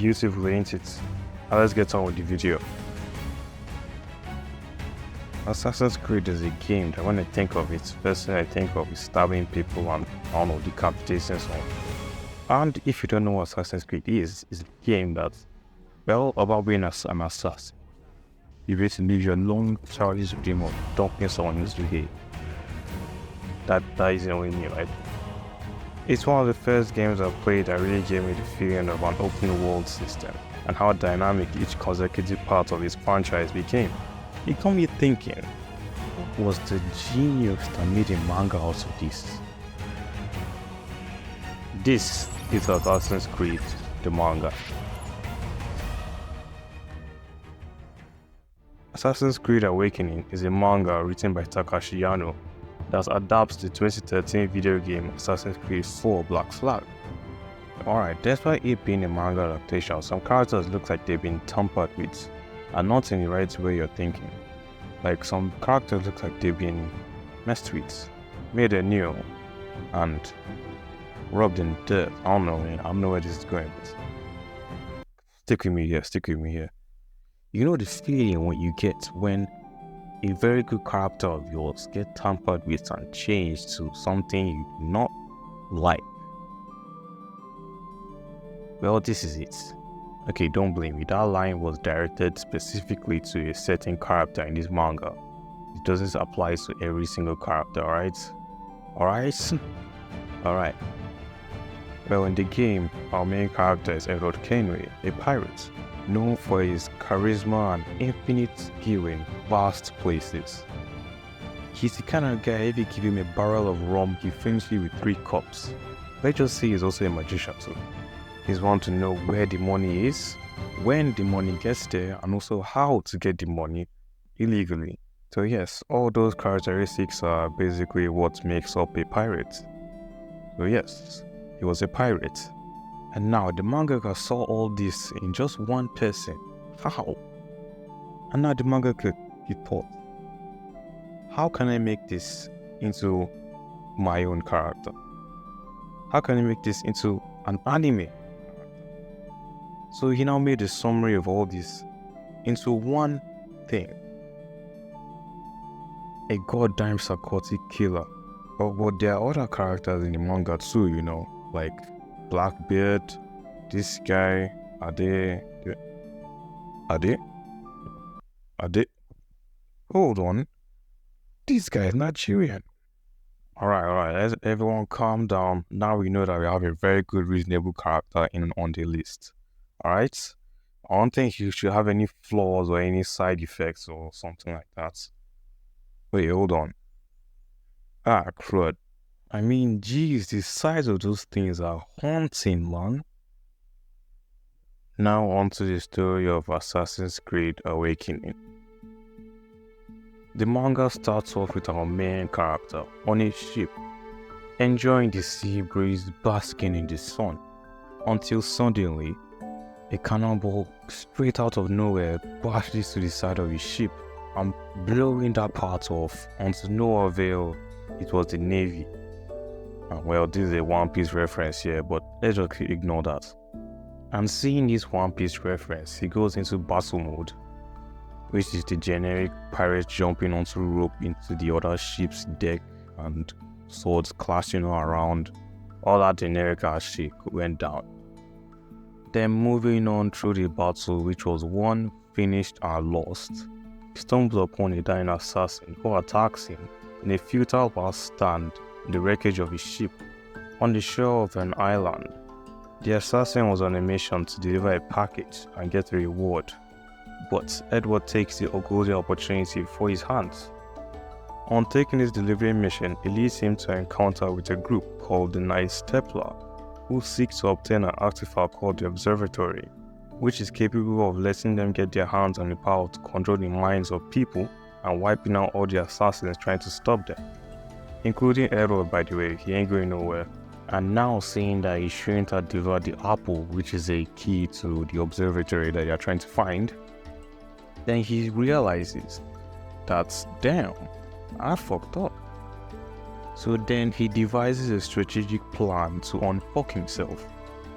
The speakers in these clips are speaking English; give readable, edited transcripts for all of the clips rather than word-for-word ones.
beautiful, ain't it? Now let's get on with the video. Assassin's Creed is a game that when I think of it, first thing I think of is stabbing people and, I don't know, decapitating someone. And if you don't know what Assassin's Creed is, it's a game that's, well, about being an assassin. You basically live your long, childish dream of dumping someone into hate. That is the only new, right? It's one of the first games I've played that really gave me the feeling of an open world system and how dynamic each consecutive part of its franchise became. It got me thinking, what was the genius that made a manga out of this? This is Assassin's Creed, the manga. Assassin's Creed Awakening is a manga written by Takashi Yano that adapts the 2013 video game Assassin's Creed 4 Black Flag. Alright, despite it being a manga adaptation, some characters look like they've been tampered with and not in the right way you're thinking. Like some characters look like they've been messed with, made anew, and rubbed in dirt. I don't know, man. I don't know where this is going. But stick with me here. You know the feeling what you get when a very good character of yours get tampered with and changed to something you do not like? Well, this is it. Okay, don't blame me. That line was directed specifically to a certain character in this manga. It doesn't apply to every single character, alright? Alright. Well, in the game, our main character is Edward Kenway, a pirate, known for his charisma and infinite skill in vast places. He's the kind of guy, if you give him a barrel of rum, he finishes it with 3 cups. Let's just say he's also a magician too. He's one to know where the money is, when the money gets there, and also how to get the money illegally. So yes, all those characteristics are basically what makes up a pirate. So yes, he was a pirate. And now the mangaka saw all this in just one person. How? And now the mangaka, he thought, how can I make this into my own character? How can I make this into an anime? So he now made a summary of all this into one thing. A goddamn psychotic killer. But there are other characters in the manga too, you know, like Blackbeard, this guy, Ade. Hold on. This guy is Nigerian. Alright, everyone calm down. Now we know that we have a very good, reasonable character on the list. Alright? I don't think he should have any flaws or any side effects or something like that. Wait, hold on. Crud. I mean, geez, the size of those things are haunting, man. Now on to the story of Assassin's Creed Awakening. The manga starts off with our main character on a ship, enjoying the sea breeze, basking in the sun, until suddenly, a cannonball straight out of nowhere bashes to the side of his ship and blowing that part off unto no avail. It was the Navy. Well, this is a One Piece reference here, but let's just ignore that. And seeing this One Piece reference, he goes into battle mode, which is the generic pirate jumping onto rope into the other ship's deck and swords clashing all around. All that generic ass shit went down. Then moving on through the battle, which was won, finished, and lost, he stumbles upon a dying assassin who attacks him in a futile last stand in the wreckage of his ship on the shore of an island. The assassin was on a mission to deliver a package and get a reward, but Edward takes the golden opportunity for his hands. On taking his delivery mission, it leads him to encounter with a group called the Knights Templar, who seek to obtain an artifact called the Observatory, which is capable of letting them get their hands on the power to control the minds of people and wiping out all the assassins trying to stop them. Including Edward, by the way, he ain't going nowhere. And now seeing that he shouldn't have delivered the apple, which is a key to the observatory that you're trying to find, then he realizes that, damn, I fucked up. So then he devises a strategic plan to unfuck himself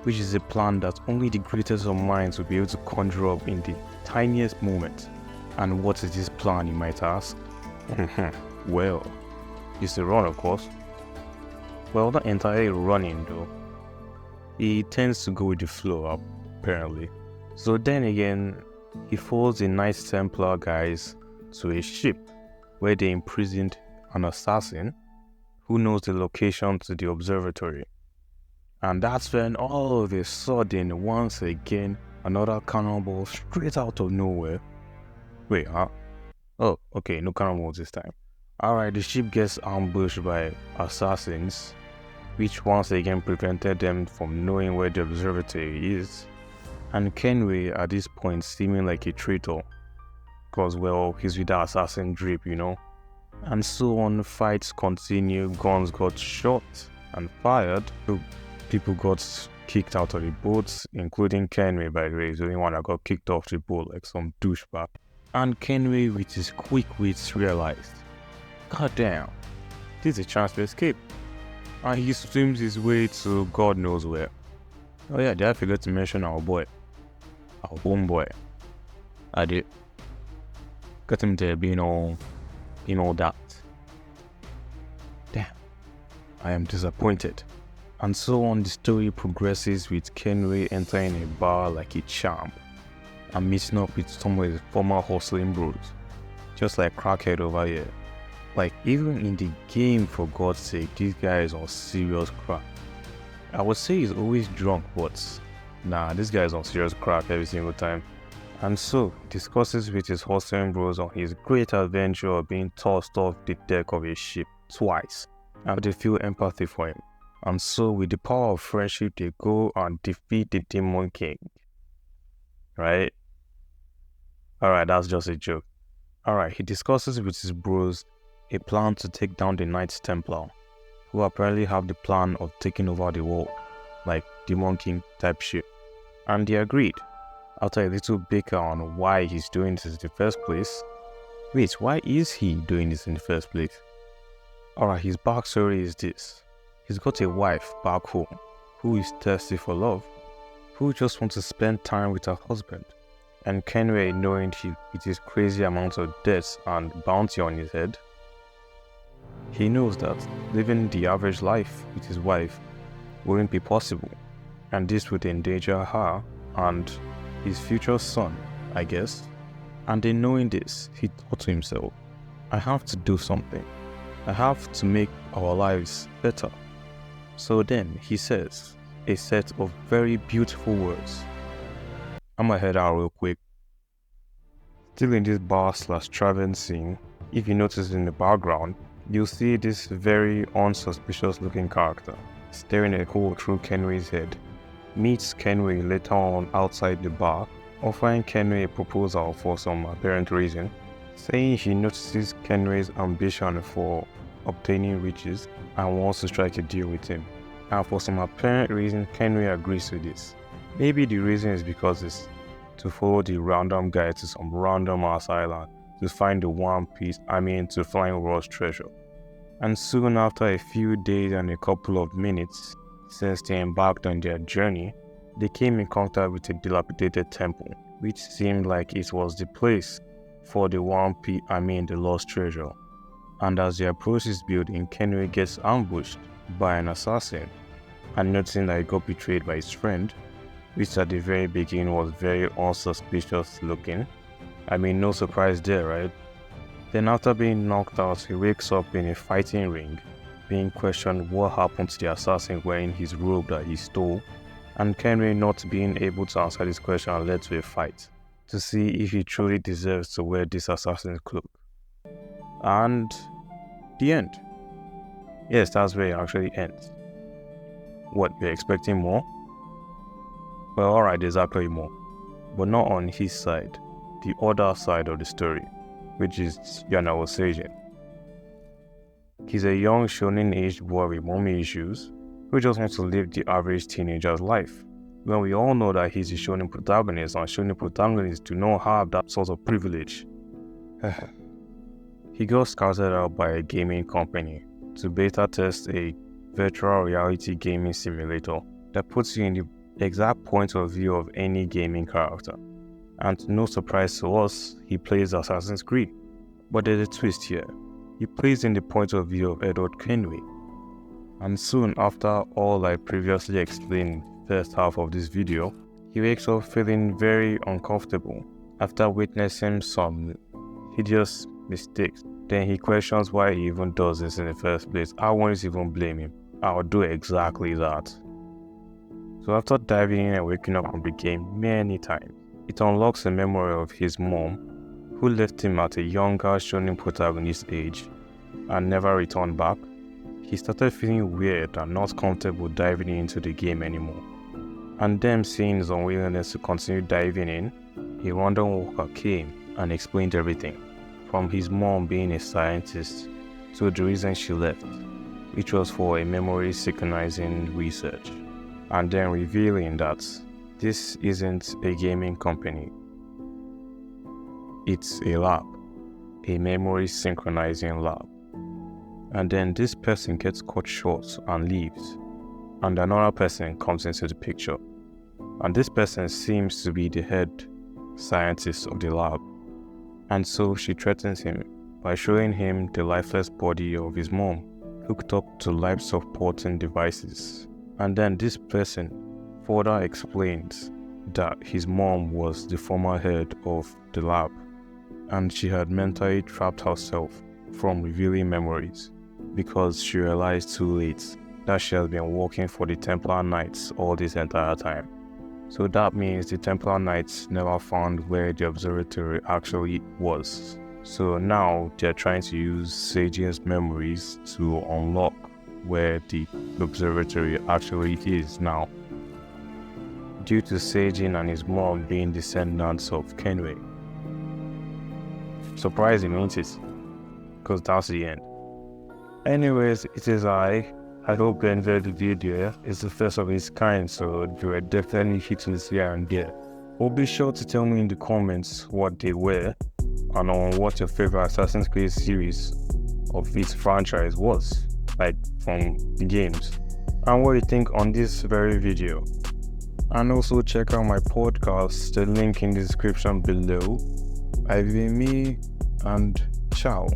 which is a plan that only the greatest of minds will be able to conjure up in the tiniest moment. And what is this plan, you might ask? Well, it's to run, of course. Well, not entirely running though. He tends to go with the flow, apparently. So then again, he follows the Knights Templar guys to a ship where they imprisoned an assassin who knows the location to the observatory. And that's when all of a sudden, once again, another cannonball straight out of nowhere. Wait, huh? Oh, okay, no cannonballs this time. Alright, the ship gets ambushed by assassins, which once again prevented them from knowing where the observatory is. And Kenway at this point seeming like a traitor, cause well, he's with the assassin drip, you know. And so on, fights continue, guns got shot and fired, people got kicked out of the boats, including Kenway, by the way. He's the only one that got kicked off the boat like some douchebag. And Kenway, with his quick wits, realized, god damn, this is a chance to escape. And he swims his way to God knows where. Oh yeah, did I forget to mention our homeboy? I did. Got him there being all that. Damn, I am disappointed. And so on, the story progresses with Kenway entering a bar like a champ and meeting up with some of his former hustling bros, just like Crackhead over here. Like, even in the game, for God's sake, this guy is on serious crack. I would say he's always drunk, but nah, this guy is on serious crack every single time. And so, he discusses with his hustling bros on his great adventure of being tossed off the deck of a ship twice, and they feel empathy for him. And so, with the power of friendship, they go and defeat the Demon King. Right? Alright, that's just a joke. Alright, he discusses with his bros a plan to take down the Knights Templar, who apparently have the plan of taking over the world, like Demon King type shit. And they agreed, after a little bicker on why he's doing this in the first place. Wait, why is he doing this in the first place? Alright, his backstory is this. He's got a wife back home, who is thirsty for love, who just wants to spend time with her husband. And Kenway, knowing with his crazy amount of debts and bounty on his head, he knows that living the average life with his wife wouldn't be possible, and this would endanger her and his future son, I guess. And in knowing this, he thought to himself, I have to do something. I have to make our lives better. So then he says a set of very beautiful words. I'm gonna head out real quick. Still in this bar/tavern scene, if you notice in the background, you'll see this very unsuspicious looking character staring a hole through Kenway's head. Meets Kenway later on outside the bar, offering Kenway a proposal for some apparent reason, saying he notices Kenway's ambition for obtaining riches and wants to strike a deal with him. And for some apparent reason, Kenway agrees to this. Maybe the reason is because it's to follow the random guy to some random ass island to find the to find Ross treasure. And soon after a few days and a couple of minutes since they embarked on their journey, they came in contact with a dilapidated temple, which seemed like it was the place for the the lost treasure. And as they approach this building, Kenway gets ambushed by an assassin, and noticing that he got betrayed by his friend, which at the very beginning was very unsuspicious looking. No surprise there, right? Then after being knocked out, he wakes up in a fighting ring, being questioned what happened to the assassin wearing his robe that he stole, and Kenway not being able to answer this question led to a fight, to see if he truly deserves to wear this assassin's cloak. And the end. Yes, that's where it actually ends. What, you're expecting more? Well, alright, there's actually more, but not on his side, the other side of the story, which is Yana Osage. He's a young shonen-aged boy with mommy issues who just wants to live the average teenager's life. When we all know that he's a shonen protagonist, and shonen protagonists do not have that sort of privilege. He got scouted out by a gaming company to beta test a virtual reality gaming simulator that puts you in the exact point of view of any gaming character. And no surprise to us, he plays Assassin's Creed. But there's a twist here. He plays in the point of view of Edward Kenway. And soon after all I previously explained in the first half of this video, he wakes up feeling very uncomfortable after witnessing some hideous mistakes. Then he questions why he even does this in the first place. I won't even blame him. I'll do exactly that. So after diving in and waking up from the game many times, it unlocks a memory of his mom, who left him at a younger shonen protagonist age and never returned back. He started feeling weird and not comfortable diving into the game anymore. And them seeing his unwillingness to continue diving in, a random walker came and explained everything, from his mom being a scientist to the reason she left, which was for a memory synchronizing research, and then revealing that this isn't a gaming company, it's a lab, a memory synchronizing lab. And then this person gets cut short and leaves, and another person comes into the picture, and this person seems to be the head scientist of the lab, and so she threatens him by showing him the lifeless body of his mom hooked up to life-supporting devices. And then this person further explains that his mom was the former head of the lab, and she had mentally trapped herself from revealing memories because she realized too late that she has been working for the Templar Knights all this entire time. So that means the Templar Knights never found where the observatory actually was. So now they're trying to use Seijin's memories to unlock where the observatory actually is now, due to Seijin and his mom being descendants of Kenway. Surprising, ain't it? Because that's the end. Anyways, it is I hope you enjoyed the video. It's the first of its kind, so there are definitely hits here and there. But be sure to tell me in the comments what they were and on what your favorite Assassin's Creed series of its franchise was, like from the games, and what you think on this very video. And also check out my podcast, the link in the description below. I've been me, and ciao.